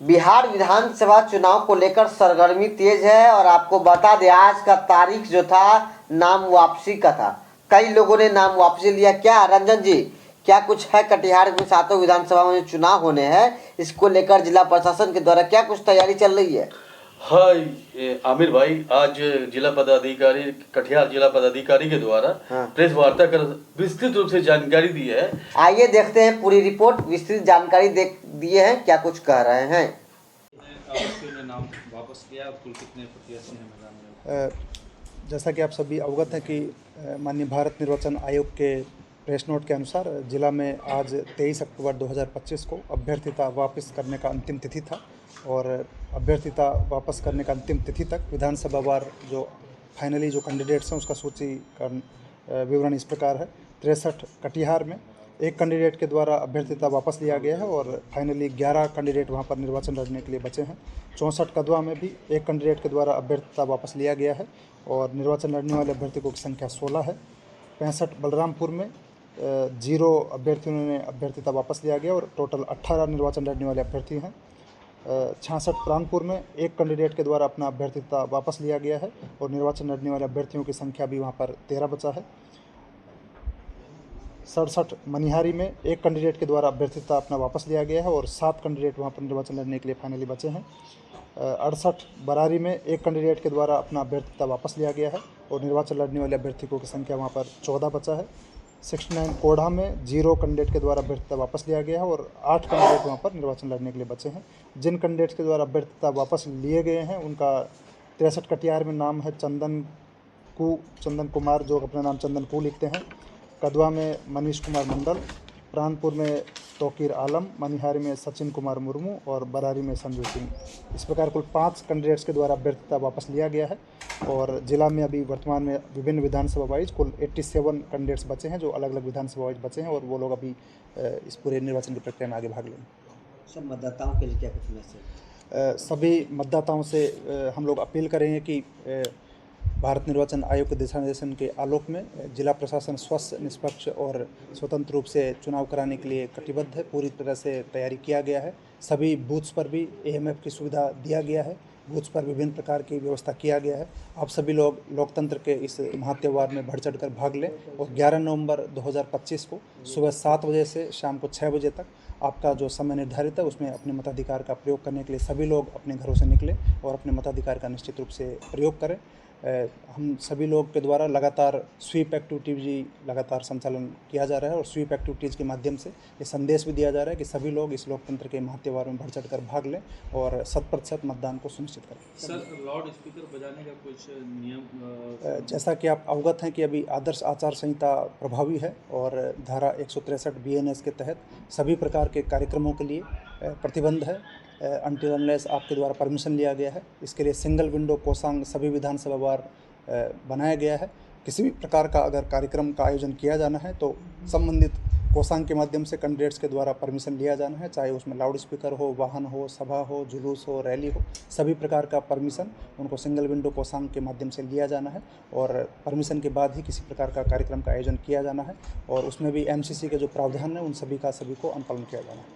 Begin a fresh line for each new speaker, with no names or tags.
बिहार विधानसभा चुनाव को लेकर सरगर्मी तेज है और आपको बता दें आज का तारीख जो था नाम वापसी का था। कई लोगों ने नाम वापसी लिया। क्या रंजन जी, क्या कुछ है कटिहार में सातों विधानसभा में जो चुनाव होने हैं इसको लेकर जिला प्रशासन के द्वारा क्या कुछ तैयारी चल रही है?
हाँ आमिर भाई, आज जिला पदाधिकारी कटिहार जिला पदाधिकारी के द्वारा प्रेस वार्ता कर विस्तृत रूप से जानकारी दी है।
आइए देखते हैं पूरी रिपोर्ट। विस्तृत जानकारी दिए हैं, क्या कुछ कह रहे हैं।
नाम वापस किया, कुल कितने प्रत्याशी हैं मैदान में?
जैसा कि आप सभी अवगत हैं कि माननीय भारत निर्वाचन आयोग के प्रेस नोट के अनुसार जिला में आज 23 अक्टूबर 2025 को अभ्यर्थिता वापस करने का अंतिम तिथि था और अभ्यर्थिता वापस करने का अंतिम तिथि तक विधानसभा वार जो फाइनली जो कैंडिडेट्स हैं उसका सूची का विवरण इस प्रकार है। 63 कटिहार में एक कैंडिडेट के द्वारा अभ्यर्थिता वापस लिया गया है और फाइनली 11 कैंडिडेट वहां पर निर्वाचन लड़ने के लिए बचे हैं। 64 कदवा में भी एक कैंडिडेट के द्वारा अभ्यर्थिता वापस लिया गया है और निर्वाचन लड़ने वाले अभ्यर्थियों की संख्या 16 है। 65 बलरामपुर में 0 अभ्यर्थियों ने अभ्यर्थिता वापस लिया गया और टोटल 18 निर्वाचन लड़ने वाले अभ्यर्थी हैं। 66 प्राणपुर में एक कैंडिडेट के द्वारा अपना अभ्यर्थिता वापस लिया गया है और निर्वाचन लड़ने वाले अभ्यर्थियों की संख्या भी वहां पर 13 बचा है। 67 मनिहारी में एक कैंडिडेट के द्वारा अभ्यर्थिता अपना वापस लिया गया है और 7 कैंडिडेट वहां पर निर्वाचन लड़ने के लिए फाइनली बचे हैं। 68 बरारी में एक कैंडिडेट के द्वारा अपना अभ्यर्थिता वापस लिया गया है और निर्वाचन लड़ने वाले अभ्यर्थियों की संख्या वहां पर 14 बचा है। 69 कोढ़ा में 0 कैंडिडेट के द्वारा अभ्यर्थिता वापस लिया गया है और 8 कैंडिडेट वहां पर निर्वाचन लड़ने के लिए बचे हैं। जिन कैंडिडेट्स के द्वारा अभ्यर्थिता वापस लिए गए हैं उनका 63 कटिहार में नाम है चंदन कुमार, जो अपना नाम चंदन कू लिखते हैं। कदवा में मनीष कुमार मंडल, प्राणपुर में तोकीर आलम, मनिहारी में सचिन कुमार मुर्मू और बरारी में संजू सिंह। इस प्रकार कुल 5 कैंडिडेट्स के द्वारा अभ्यर्थिता वापस लिया गया है और जिला में अभी वर्तमान में विभिन्न विधानसभा वाइज कुल 87 कैंडिडेट्स बचे हैं जो अलग अलग विधानसभा वाइज बचे हैं और वो लोग अभी इस पूरे निर्वाचन की प्रक्रिया में आगे भाग लेंगे।
सब मतदाताओं के लिए क्या कुछ मैसेज?
सभी मतदाताओं से हम लोग अपील करेंगे कि भारत निर्वाचन आयोग के दिशा निर्देशन के आलोक में जिला प्रशासन स्वस्थ, निष्पक्ष और स्वतंत्र रूप से चुनाव कराने के लिए कटिबद्ध है। पूरी तरह से तैयारी किया गया है। सभी बूथ्स पर भी AMF की सुविधा दिया गया है। बूथ्स पर विभिन्न प्रकार की व्यवस्था किया गया है। आप सभी लोग लोकतंत्र के इस महात्योहार में बढ़ चढ़ कर भाग लें और 11 नवंबर 2025 को सुबह 7 बजे से शाम को 6 बजे तक आपका जो समय निर्धारित है उसमें अपने मताधिकार का प्रयोग करने के लिए सभी लोग अपने घरों से निकलें और अपने मताधिकार का निश्चित रूप से प्रयोग करें। हम सभी लोग के द्वारा लगातार स्वीप एक्टिविटीज लगातार संचालन किया जा रहा है और स्वीप एक्टिविटीज़ के माध्यम से ये संदेश भी दिया जा रहा है कि सभी लोग इस लोकतंत्र के महात्योहार में बढ़ चढ़ कर भाग लें और 100% मतदान को सुनिश्चित करें।
सर, लाउड स्पीकर बजाने का कुछ नियम?
जैसा कि आप अवगत हैं कि अभी आदर्श आचार संहिता प्रभावी है और धारा 163 BNS के तहत सभी प्रकार के कार्यक्रमों के लिए प्रतिबंध है अनटिल अनलेस आपके द्वारा परमिशन लिया गया है। इसके लिए सिंगल विंडो कोषांग सभी विधानसभा वार बनाया गया है। किसी भी प्रकार का अगर कार्यक्रम का आयोजन किया जाना है तो संबंधित कोषांग के माध्यम से कैंडिडेट्स के द्वारा परमिशन लिया जाना है, चाहे उसमें लाउड स्पीकर हो, वाहन हो, सभा हो, जुलूस हो, रैली हो, सभी प्रकार का परमिशन उनको सिंगल विंडो कोषांग के माध्यम से लिया जाना है और परमिशन के बाद ही किसी प्रकार का कार्यक्रम का आयोजन किया जाना है और उसमें भी MCC के जो प्रावधान है उन सभी को अनुपालन किया जाना है।